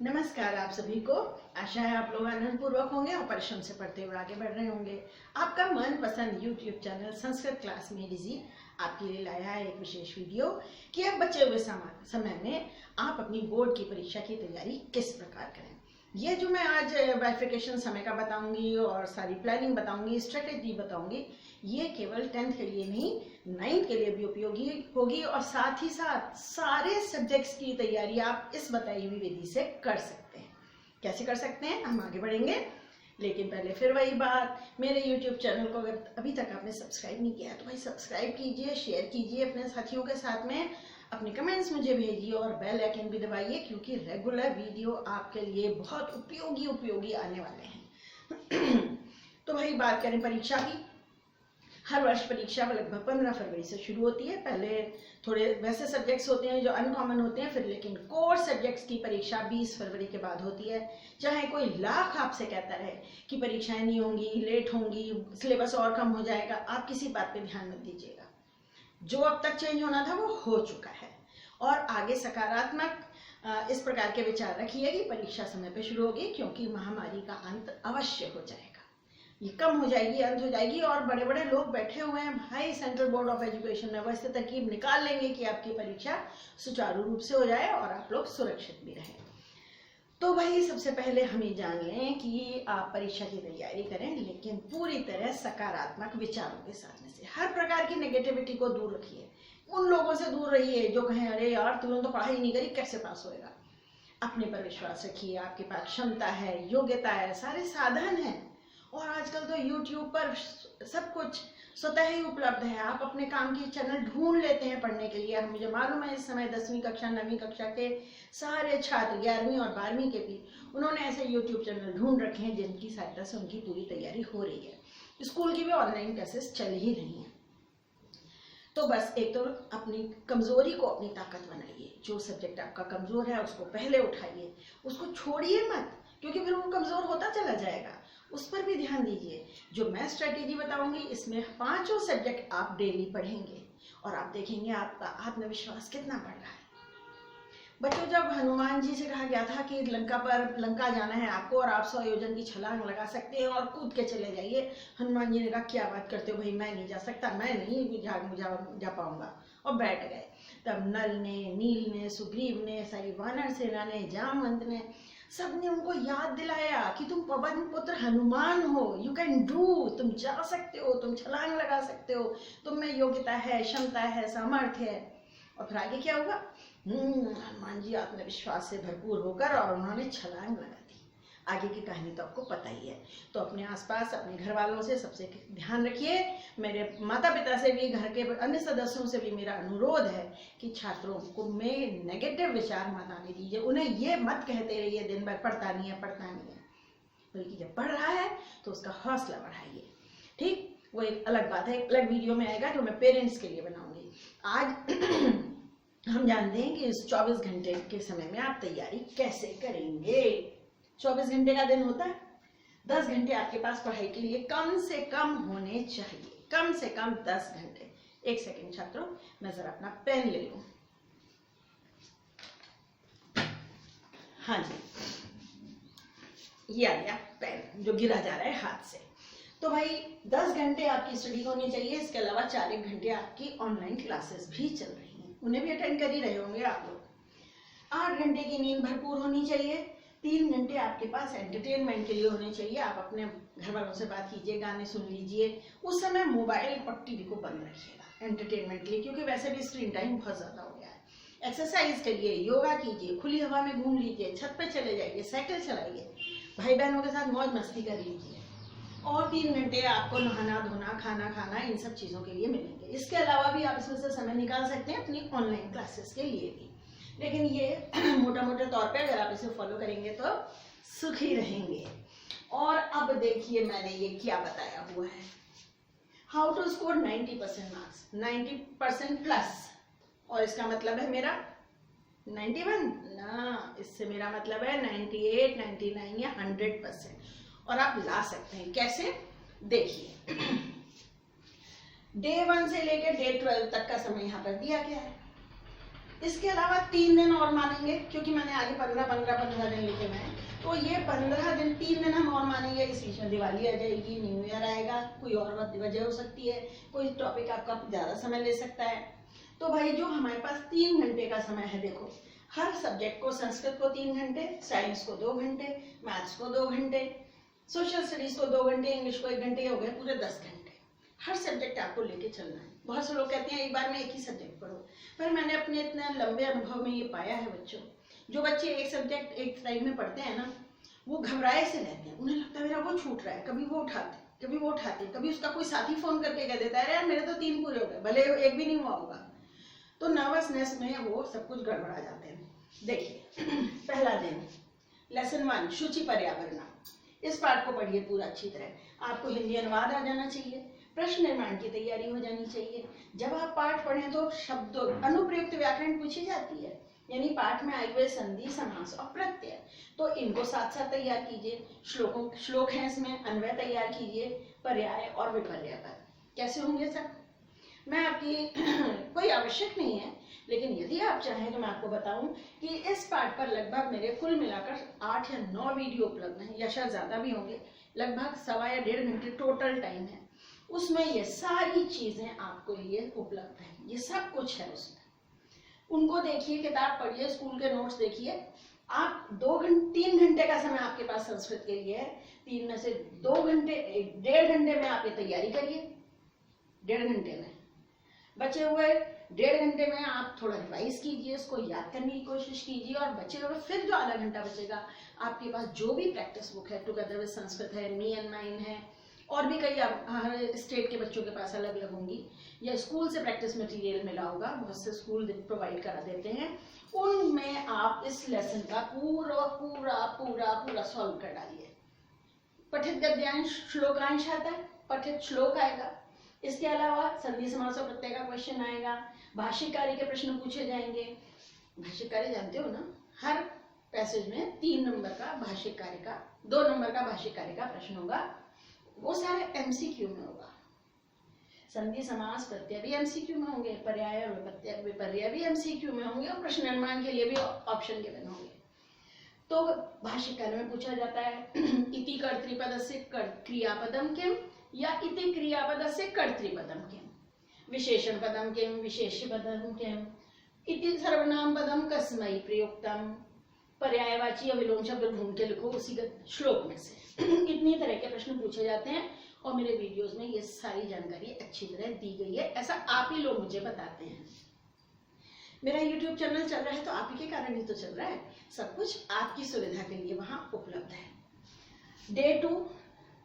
नमस्कार आप सभी को। आशा है आप लोग आनंद पूर्वक होंगे और परिश्रम से पढ़ते हुए आगे बढ़ रहे होंगे। आपका मनपसंद YouTube चैनल संस्कृत क्लास में डिजी आपके लिए लाया है एक विशेष वीडियो कि अब बचे हुए समय में आप अपनी बोर्ड की परीक्षा की तैयारी किस प्रकार करें। ये जो मैं आज बाइफिकेशन समय का बताऊंगी और सारी प्लानिंग बताऊंगी, स्ट्रेटेजी बताऊंगी, ये केवल 10th के लिए नहीं 9th के लिए भी उपयोगी होगी और साथ ही साथ सारे सब्जेक्ट्स की तैयारी आप इस बताई हुई विधि से कर सकते हैं। कैसे कर सकते हैं हम आगे बढ़ेंगे, लेकिन पहले फिर वही बात, मेरे YouTube चैनल को अगर अभी तक आपने सब्सक्राइब नहीं किया तो भाई सब्सक्राइब कीजिए, शेयर कीजिए अपने साथियों के साथ में, अपने कमेंट्स मुझे भेजिए और बेल आइकन भी दबाइए क्योंकि रेगुलर वीडियो आपके लिए बहुत उपयोगी आने वाले हैं। तो भाई बात करें परीक्षा की। हर वर्ष परीक्षा लगभग 15 फरवरी से शुरू होती है। पहले थोड़े वैसे सब्जेक्ट्स होते हैं जो अनकॉमन होते हैं, फिर लेकिन कोर सब्जेक्ट्स की परीक्षा 20 फरवरी के बाद होती है। चाहे कोई लाख आपसे कहता रहे कि परीक्षाएं नहीं होंगी, लेट होंगी, सिलेबस और कम हो जाएगा, आप किसी बात पे ध्यान मत दीजिएगा। जो अब तक चेंज होना था वो हो चुका है और आगे सकारात्मक इस प्रकार के विचार रखिए कि परीक्षा समय पे शुरू होगी क्योंकि महामारी का अंत अवश्य हो जाएगा। ये कम हो जाएगी, अंत हो जाएगी और बड़े बड़े लोग बैठे हुए हैं भाई सेंट्रल बोर्ड ऑफ एजुकेशन में, वैसे तरकीब निकाल लेंगे कि आपकी परीक्षा सुचारू रूप से हो जाए और आप लोग सुरक्षित भी रहें। तो भाई सबसे पहले हम ये जान लें कि आप परीक्षा की तैयारी करें लेकिन पूरी तरह सकारात्मक विचारों के साथ में से हर प्रकार की नेगेटिविटी को दूर रखिए। उन लोगों से दूर रहिए जो कहें अरे यार तूने तो पढ़ाई नहीं करी, कैसे पास होएगा। अपने पर विश्वास रखिए, आपके पास क्षमता है, योग्यता है, सारे साधन हैं और आजकल तो YouTube पर सब कुछ स्वतः ही उपलब्ध है। आप अपने काम की चैनल ढूंढ लेते हैं पढ़ने के लिए। मुझे मालूम है इस समय 10वीं कक्षा 9वीं कक्षा के सारे छात्र 11वीं और 12वीं के भी उन्होंने ऐसे YouTube चैनल ढूंढ रखे हैं जिनकी सहायता से उनकी पूरी तैयारी हो रही है। स्कूल की भी ऑनलाइन क्लासेस चल ही रही हैं। तो बस एक तो अपनी कमजोरी को अपनी ताकत बनाइए। जो सब्जेक्ट आपका कमजोर है उसको पहले उठाइए, उसको छोड़िए मत क्योंकि फिर वो कमजोर होता चला जाएगा। उस पर भी ध्यान दीजिए। जो मैं स्ट्रेटेजी बताऊंगी इसमें 5 सब्जेक्ट आप डेली पढ़ेंगे और आप देखेंगे आपका आत्मविश्वास कितना बढ़ रहा है। बच्चों, जब हनुमान जी से कहा गया था कि लंका जाना है आपको और आप 100 योजन की छलांग लगा सकते हैं और कूद के चले जाइए, हनुमान जी ने कहा क्या बात करते हो भाई, मैं नहीं जा सकता, मैं नहीं जा पाऊंगा और बैठ गए। तब नल ने, नील ने, सुग्रीव ने, सारी वानर सेना ने, जामवंत ने, सबने उनको याद दिलाया कि तुम पवन पुत्र हनुमान हो, यू कैन डू, तुम जा सकते हो, तुम छलांग लगा सकते हो, तुम में योग्यता है, क्षमता है, सामर्थ्य है। और फिर आगे क्या हुआ? हनुमान जी आत्मविश्वास से भरपूर होकर और उन्होंने छलांग लगा दी। आगे की कहानी तो आपको पता ही है। तो अपने आसपास अपने घर वालों से सबसे ध्यान रखिए। मेरे माता पिता से भी, घर के अन्य सदस्यों से भी मेरा अनुरोध है कि छात्रों को में नेगेटिव विचार मत आने दीजिए। उन्हें ये मत कहते रहिए दिन भर पढ़ता नहीं है, बल्कि जब पढ़ रहा है तो उसका हौसला बढ़ाइए। ठीक, वो एक अलग बात है, एक अलग वीडियो में आएगा जो मैं पेरेंट्स के लिए बनाऊंगी। आज हम जानते हैं कि इस 24 घंटे के समय में आप तैयारी कैसे करेंगे। 24 घंटे का दिन होता है, 10 घंटे आपके पास पढ़ाई के लिए कम से कम होने चाहिए, कम से कम 10 घंटे। एक सेकंड छात्रों, मैं जरा अपना पेन ले लूं। हाँ जी, ये आ गया पेन जो गिरा जा रहा है हाथ से। तो भाई 10 घंटे आपकी स्टडी होनी चाहिए। इसके अलावा 4 घंटे आपकी ऑनलाइन क्लासेस भी चल रही हैं, उन्हें भी अटेंड कर ही रहे होंगे आप लोग। 8 घंटे की नींद भरपूर होनी चाहिए। 3 घंटे आपके पास एंटरटेनमेंट के लिए होने चाहिए। आप अपने घर वालों से बात कीजिए, गाने सुन लीजिए। उस समय मोबाइल और टीवी को बंद रखिएगा एंटरटेनमेंट के लिए, क्योंकि वैसे भी स्क्रीन टाइम बहुत ज्यादा हो गया है। एक्सरसाइज करिए, योगा कीजिए, खुली हवा में घूम लीजिए, छत पे चले जाइए, साइकिल चलाइए, भाई बहनों के साथ मौज मस्ती कर लीजिए। और 3 घंटे आपको नहाना धोना, खाना खाना, इन सब चीजों के लिए मिलेंगे। इसके अलावा भी आप इसमें से समय निकाल सकते हैं अपनी ऑनलाइन क्लासेस के लिए भी। लेकिन ये मोटा मोटा तौर पे अगर आप इसे फॉलो करेंगे तो सुखी रहेंगे। और अब देखिए मैंने ये क्या बताया हुआ है, how to score 90% marks, 90% plus. और इसका मतलब है मेरा 91 ना, इससे मेरा मतलब है 98, 99 या 100%। और आप ला सकते हैं कैसे, देखिए Day 1 से लेकर Day 12 तक का समय यहाँ पर दिया गया है। इसके अलावा 3 दिन और मानेंगे, क्योंकि मैंने आगे 15 दिन लिखे हुए हैं, तो ये 15 दिन 3 दिन हम और मानेंगे। इस बीच में दिवाली आ जाएगी, न्यू ईयर आएगा, कोई और वजह हो सकती है, कोई टॉपिक आपका ज़्यादा समय ले सकता है। तो भाई जो हमारे पास 3 घंटे का समय है, देखो हर सब्जेक्ट को, संस्कृत को 3 घंटे, साइंस को 2 घंटे, मैथ्स को 2 घंटे, सोशल स्टडीज को 2 घंटे, इंग्लिश को 1 घंटे, हो गए पूरे 10 घंटे। हर सब्जेक्ट आपको लेके चलना है। बहुत से लोग कहते हैं एक बार में एक ही सब्जेक्ट पढ़ो, पर मैंने अपने इतने लंबे अनुभव में ये पाया है बच्चों, जो बच्चे एक सब्जेक्ट एक टाइम में पढ़ते हैं ना, वो घबराए से रहते हैं, उन्हें लगता है मेरा वो छूट रहा है, कभी वो उठाते, कभी वो उठाते, कभी उसका कोई साथी फोन करके कह देता है यार मेरे तो 3 पूरे हो गए, भले एक भी नहीं हुआ होगा। तो नर्वसनेस में वो सब कुछ गड़बड़ा जाते हैं। देखिए पहला दिन लेसन 1 शुचि पर्यावरण, इस पाठ को पढ़िए पूरा अच्छी तरह। आपको हिंदी अनुवाद आ जाना चाहिए, प्रश्न निर्माण की तैयारी हो जानी चाहिए। जब आप पाठ पढ़ें तो शब्दों अनुप्रयुक्त व्याकरण पूछी जाती है, यानी पाठ में आए हुए संधि, समास और प्रत्यय, तो इनको साथ साथ तैयार कीजिए। श्लोक है इसमें, अन्वय तैयार कीजिए, पर्याय और विपर्य पर। कैसे होंगे सर? मैं आपकी कोई आवश्यक नहीं है, लेकिन यदि आप चाहें तो मैं आपको बताऊं कि इस पाठ पर लगभग मेरे कुल मिलाकर 8 या 9 वीडियो उपलब्ध हैं, या शायद ज़्यादा भी होंगे। लगभग 1.25 या 1.5 घंटे टोटल टाइम है, उसमें ये सारी चीज़ें आपको लिए उपलब्ध हैं, ये सब कुछ है उसमें। उनको देखिए, किताब पढ़िए, स्कूल के नोट्स देखिए। आप 3 घंटे का समय आपके पास संस्कृत के लिए है, 3 में से 2 घंटे, 1.5 घंटे में आप ये तैयारी करिए, 1.5 घंटे में। बचे हुए 1.5 घंटे में आप थोड़ा रिवाइज कीजिए, उसको याद करने की कोशिश कीजिए, और बचे हुए फिर जो आधा घंटा बचेगा, आपके पास जो भी प्रैक्टिस बुक है, टुगेदर विद संस्कृत है, मी एंड माइन है, और भी कई हर स्टेट के बच्चों के पास अलग अलग होंगी, या स्कूल से प्रैक्टिस मटेरियल मिला होगा, बहुत से स्कूल प्रोवाइड करा देते हैं, उनमें आप इस लेसन का पूरा पूरा पूरा पूरा सॉल्व कर डालिए। पठित गद्यांश श्लोकांश आता है, पठित श्लोक आएगा, इसके अलावा संधि समास और प्रत्यय का क्वेश्चन आएगा, भाषिक कार्य के प्रश्न पूछे जाएंगे। भाषिक कार्य जानते हो ना, हर पैसेज में 3 नंबर का भाषिक कार्य का, 2 नंबर का भाषिक कार्य का प्रश्न होगा, वो सारे एमसीक्यू में होगा। संधि समास प्रत्यय भी एमसीक्यू में होंगे, पर्याय और विपर्य भी एमसीक्यू में होंगे, और प्रश्न निर्माण के लिए भी ऑप्शन गिवन होंगे। तो भाषिक कार्य में पूछा जाता है इति कर्तृपदस्य क्रियापदम किम, या इति क्रियापदस्य कर्तृपदम किम, विशेषण पदम किम, विशेष्य पदम किम, इति सर्वनाम पदम कस्मै प्रयुक्तम, पर्यायवाची या विलोम शब्द ढूंढ के लिखो उसी श्लोक में से। इतनी तरह के प्रश्न पूछे जाते हैं, और मेरे वीडियोस में ये सारी जानकारी अच्छी तरह दी गई है, ऐसा आप ही लोग मुझे बताते हैं। मेरा YouTube चैनल चल रहा है तो आप ही के कारण ही तो चल रहा है, सब कुछ आपकी सुविधा के लिए वहां उपलब्ध है। डे 2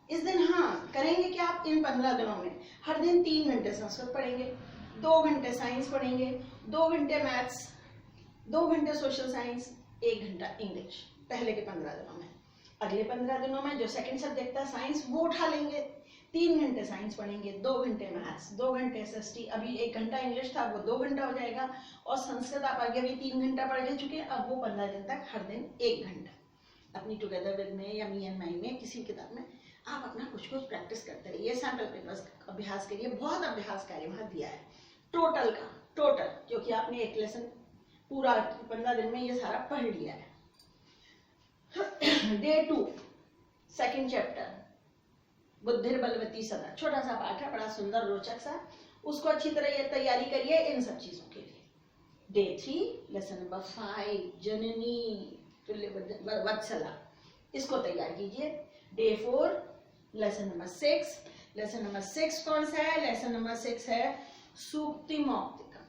इस दिन हाँ करेंगे कि आप इन 15 दिनों में हर दिन 3 घंटे संस्कृत पढ़ेंगे, 2 घंटे साइंस पढ़ेंगे, 2 घंटे मैथ्स, 2 घंटे सोशल साइंस, 1 घंटा इंग्लिश, पहले के 15 दिनों में। अगले 15 दिनों में जो सेकंड सब्जेक्ट था साइंस, वो उठा लेंगे, 3 घंटे साइंस पढ़ेंगे, 2 घंटे मैथ्स, 2 घंटे एसएसटी, अभी 1 घंटा इंग्लिश था वो 2 घंटा हो जाएगा, और संस्कृत आप आगे भी 3 घंटा पढ़ ले चुके हैं, अब वो 15 दिन तक हर दिन 1 घंटा अपनी टुगेदर विद में या मी एंड माइन में किसी किताब में आप अपना कुछ कुछ प्रैक्टिस करते रहिए, सैम्पल पेपर्स अभ्यास करिए, बहुत अभ्यास कार्य वहाँ दिया है टोटल का, टोटल, क्योंकि आपने एक लेसन पूरा 15 दिन में ये सारा पढ़ लिया है। डे 2 सेकंड चैप्टर बुद्धिर बलवती सदा, छोटा सा पाठ है, बड़ा सुंदर रोचक सा, उसको अच्छी तरह ये तैयारी करिए इन सब चीजों के लिए। डे 3 लेसन नंबर 5 जननी तुल्य वत्सला, इसको तैयार कीजिए। Day 4 lesson number 6, lesson number 6 कौन सा है? लेसन नंबर 6 है सूक्ति मौक्तिका,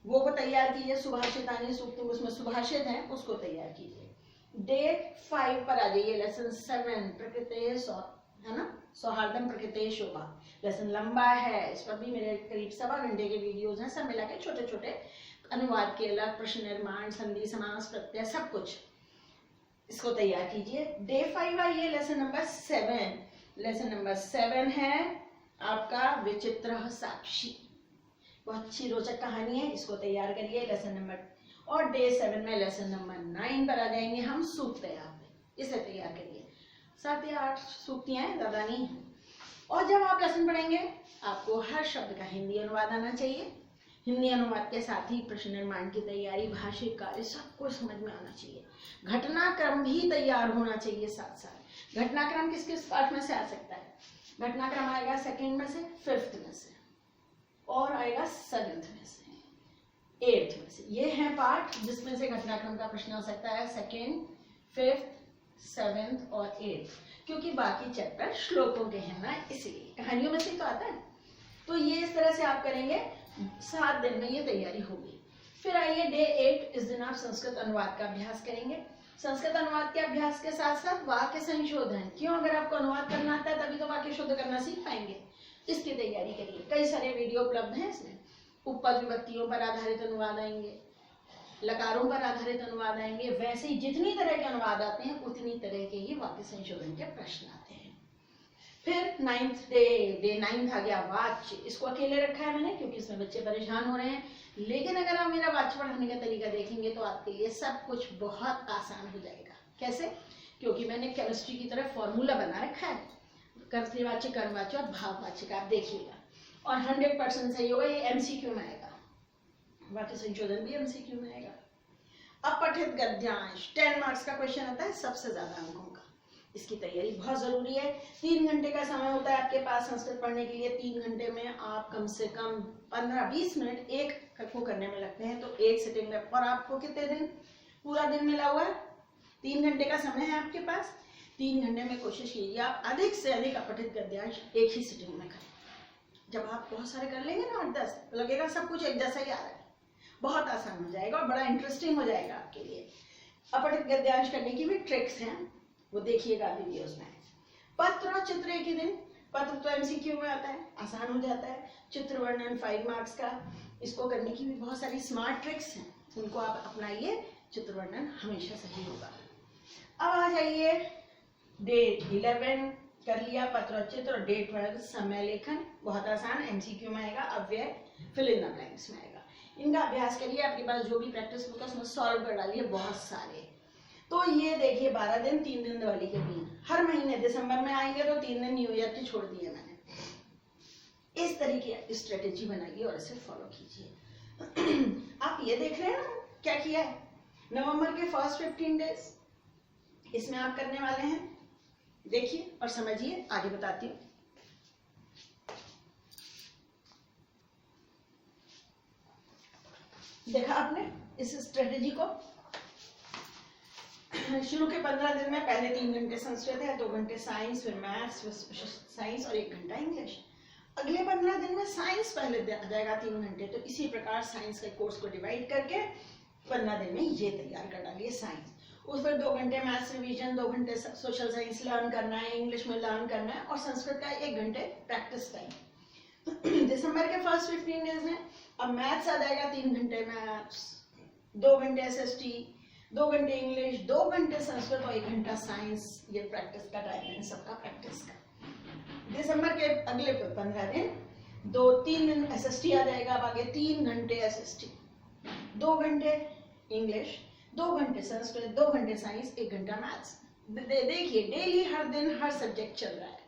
वो को तैयार कीजिए। सुभाषितानि सूक्ति, उसमें सुभाषित है, उसको तैयार कीजिए। डे 5 पर आ जाइए, लेसन 7 प्रकृति है ना, सौहार्दम प्रकृति शोभा, लेसन लंबा है, इस पर भी मेरे करीब 1.25 घंटे के वीडियोस हैं, सब मिला के छोटे छोटे, अनुवाद के अलग, प्रश्न निर्माण, संधि समास प्रत्यय सब कुछ, इसको तैयार कीजिए। डे 5 आइए, लेसन नंबर 7, लेसन नंबर 7 है आपका विचित्र साक्षी, बहुत अच्छी रोचक कहानी है, इसको तैयार करिए लेसन नंबर। और डे 7 में लेसन नंबर 9 पर आ जाएंगे हम सूक्त, इसे तैयार करिए। 7 या 8 सूक्तियां हैं, ज्यादा नहीं है। और जब आप लेसन पढ़ेंगे आपको हर शब्द का हिंदी अनुवाद आना चाहिए, हिंदी अनुवाद के साथ ही प्रश्न निर्माण की तैयारी, भाषिक कार्य सब कुछ समझ में आना चाहिए। घटनाक्रम भी तैयार होना चाहिए साथ साथ। घटनाक्रम किस किस पार्ट में से आ सकता है? घटनाक्रम आएगा सेकंड में से, फिफ्थ में से, और आएगा सेवेंथ में से, एट्थ में से। ये है पार्ट जिसमें से घटनाक्रम का प्रश्न हो सकता है सेकंड, फिफ्थ, सेवेंथ और एट्थ, क्योंकि बाकी चैप्टर श्लोकों के हैं ना, इसलिए कहानियों में से तो आता है। तो ये इस तरह से आप करेंगे, 7 दिन में ये तैयारी होगी। फिर आइए डे 8, इस दिन आप संस्कृत अनुवाद का अभ्यास करेंगे। संस्कृत अनुवाद के अभ्यास के साथ साथ वाक्य संशोधन, क्यों? अगर आपको अनुवाद करना आता है तभी तो वाक्य शुद्ध करना सीख पाएंगे। इसकी तैयारी करिए। कई सारे वीडियो उपलब्ध हैं इसमें। उपपद विभक्तियों पर आधारित अनुवाद आएंगे, लकारों पर आधारित अनुवाद आएंगे। वैसे ही जितनी तरह के अनुवाद आते हैं उतनी तरह के ही वाक्य संशोधन के प्रश्न आते हैं। फिर 9th डे 9 आ गया वाच्य। इसको अकेले रखा है मैंने क्योंकि इसमें बच्चे परेशान हो रहे हैं, लेकिन अगर आप मेरा वाच्य पढ़ाने का तरीका देखेंगे तो आपके लिए सब कुछ बहुत आसान हो जाएगा। कैसे? क्योंकि मैंने केमिस्ट्री की तरह फॉर्मूला बना रखा है, कर्तृवाच्य, कर्मवाच्य और भाववाच्य का। आप देखिएगा और 100% सही होगा। ये MCQ में आएगा, वाक्य संशोधन भी MCQ में आएगा। अपठित गद्यांश 10 मार्क्स का क्वेश्चन आता है, सबसे ज्यादा अंकों का। इसकी तैयारी बहुत जरूरी है। 3 घंटे का समय होता है आपके पास संस्कृत पढ़ने के लिए। 3 घंटे में आप कम से कम 15-20 मिनट एक को करने में लगते हैं, तो एक सिटिंग में। और आपको कितने दिन, पूरा दिन मिला हुआ है, 3 घंटे का समय है आपके पास। 3 घंटे में कोशिश कीजिए आप अधिक से अधिक अपठित गद्यांश एक ही सिटिंग में करें। जब आप बहुत सारे कर लेंगे ना 8-10, तो लगेगा सब कुछ एक जैसा ही आ रहा है। बहुत आसान हो जाएगा और बड़ा इंटरेस्टिंग हो जाएगा आपके लिए। अपठित गद्यांश करने की भी ट्रिक्स हैं, वो देखिएगा वीडियोस में। पत्र और चित्र एक ही दिन। पत्र तो MCQ में आता है, आसान हो जाता है। चित्र वर्णन 5 मार्क्स का, इसको करने की भी बहुत सारी स्मार्ट ट्रिक्स हैं, उनको आप अपनाइए। चित्र वर्णन हमेशा सही होगा। अब आ जाइए डे 11 कर लिया पत्र और चित्र। और डे 12 समय लेखन, बहुत आसान, MCQ में आएगा। अव्यय फिल इन द ब्लैंक्स में आएगा। इनका अभ्यास करिए। आपके पास जो भी प्रैक्टिस बुक है उसमें सॉल्व कर डालिए, बहुत सारे। तो ये देखिए 12 दिन, 3 दिन दिवाली के दिन। हर महीने दिसंबर में आएंगे तो 3 दिन न्यू ईयर के छोड़ दिए मैंने। इस तरीके की स्ट्रेटेजी बनाइए और इसे फॉलो कीजिए। आप ये देख रहे हैं ना क्या किया है। नवंबर के फर्स्ट 15 डेज इसमें आप करने वाले हैं। देखिए और समझिए, आगे बताती हूँ। देखा आपने इस स्ट्रेटेजी को। शुरू के 15 दिन में पहले 3 घंटे संस्कृत है, 2 घंटे साइंस, फिर मैथ्स, फिर साइंस और 1 घंटा इंग्लिश। अगले 15 दिन में साइंस पहले आ जाएगा 3 घंटे। तो इसी प्रकार साइंस के कोर्स को डिवाइड करके 15 दिन में ये तैयार कर डालिए साइंस। उस पर 2 घंटे मैथ्स रिवीजन, 2 घंटे सोशल साइंस लर्न करना है, इंग्लिश में लर्न करना है, और संस्कृत का 1 घंटे प्रैक्टिस टाइम। दिसंबर के फर्स्ट 15 डेज में अब मैथ्स आ जाएगा, 3 घंटे मैथ्स, 2 घंटे SST, 2 घंटे इंग्लिश, 2 घंटे संस्कृत और 1 घंटा साइंस। ये प्रैक्टिस का टाइम है सबका प्रैक्टिस का। दिसंबर के अगले 15 दिन 2-3 दिन SST आ जाएगा। अब आगे 3 घंटे SST, 2 घंटे इंग्लिश, 2 घंटे संस्कृत, 2 घंटे साइंस, 1 घंटा मैथ्स। देखिए डेली हर दिन हर सब्जेक्ट चल रहा है।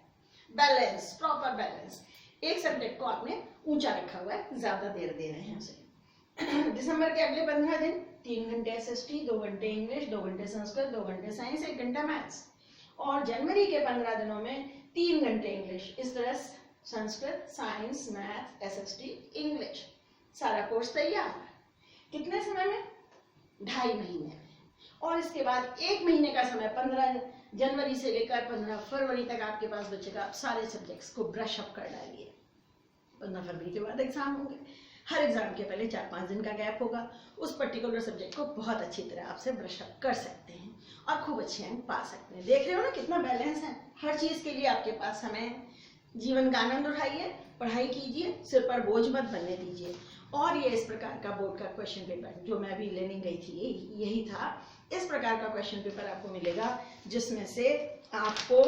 Balance, proper balance. एक सब्जेक्ट को आपने ऊंचा रखा हुआ है, ज्यादा देर दे रहे हैं उसे। दिसंबर के अगले 15 दिन 3 घंटे SST, 2 घंटे इंग्लिश, 2 घंटे संस्कृत, 2 घंटे साइंस, 1 घंटा मैथ्स। और जनवरी के 15 दिनों में 3 घंटे इंग्लिश। इस तरह Sanskrit, science, math, SST, English, सारा कोर्स तैयार। कितने समय में? 2.5 महीने में। और इसके बाद 1 महीने का समय, 15 जनवरी से लेकर 15 फरवरी तक आपके पास बचेगा। आप सारे सब्जेक्ट्स को ब्रश अप कर डालिए। 15 फरवरी के बाद एग्जाम होंगे। हर एग्जाम के पहले 4-5 दिन का गैप होगा। उस पर्टिकुलर सब्जेक्ट को बहुत अच्छी तरह आपसे ब्रश अप कर सकते हैं और खूब अच्छे अंक पा सकते हैं। देख रहे हो ना कितना बैलेंस है। हर चीज के लिए आपके पास समय है। जीवन का आनंद उठाइए, पढ़ाई कीजिए, सिर पर बोझ मत बनने दीजिए। और ये इस प्रकार का बोर्ड का क्वेश्चन पेपर जो मैं अभी लेने गई थी यही था। इस प्रकार का क्वेश्चन पेपर आपको मिलेगा जिसमें से आपको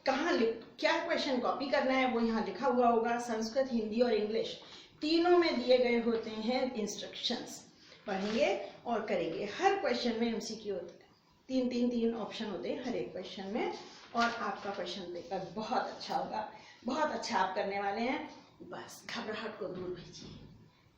क्या क्वेश्चन कॉपी करना है वो यहाँ लिखा हुआ होगा। संस्कृत, हिंदी और इंग्लिश तीनों में दिए गए होते हैं इंस्ट्रक्शंस। पढ़ेंगे और करेंगे। हर क्वेश्चन में MCQ होता है। 3 ऑप्शन होते हैं हर एक क्वेश्चन में। और आपका क्वेश्चन पेपर बहुत अच्छा होगा। बहुत अच्छा आप करने वाले हैं। बस घबराहट को दूर भेजिए।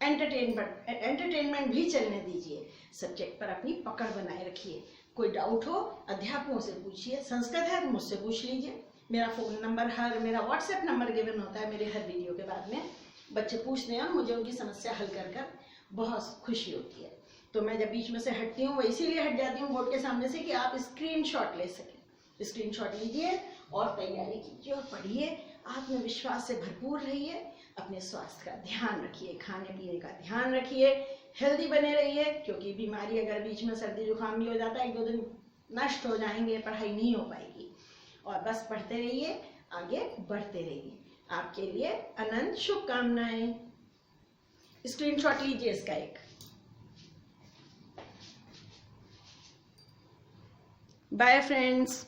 एंटरटेनमेंट भी चलने दीजिए। सब्जेक्ट पर अपनी पकड़ बनाए रखिए। कोई डाउट हो अध्यापकों से पूछिए, संस्कृत है तो मुझसे पूछ लीजिए। मेरा फ़ोन नंबर मेरा व्हाट्सएप नंबर गिवन होता है मेरे हर वीडियो के बाद में। बच्चे पूछते हैं और मुझे उनकी समस्या हल कर बहुत खुशी होती है। तो मैं जब बीच में से हटती हूँ वो इसीलिए हट जाती हूँ बोर्ड के सामने से कि आप स्क्रीनशॉट ले सकें। स्क्रीनशॉट लीजिए और तैयारी कीजिए और पढ़िए। आत्मविश्वास से भरपूर रहिए। अपने स्वास्थ्य का ध्यान रखिए, खाने पीने का ध्यान रखिए, हेल्दी बने रहिए, क्योंकि बीमारी अगर बीच में सर्दी जुकाम भी हो जाता है, 1-2 दिन नष्ट हो जाएंगे, पढ़ाई नहीं हो पाएगी। और बस पढ़ते रहिए, आगे बढ़ते रहिए। आपके लिए अनंत शुभकामनाएं। स्क्रीनशॉट लीजिए इसका एक। Bye friends.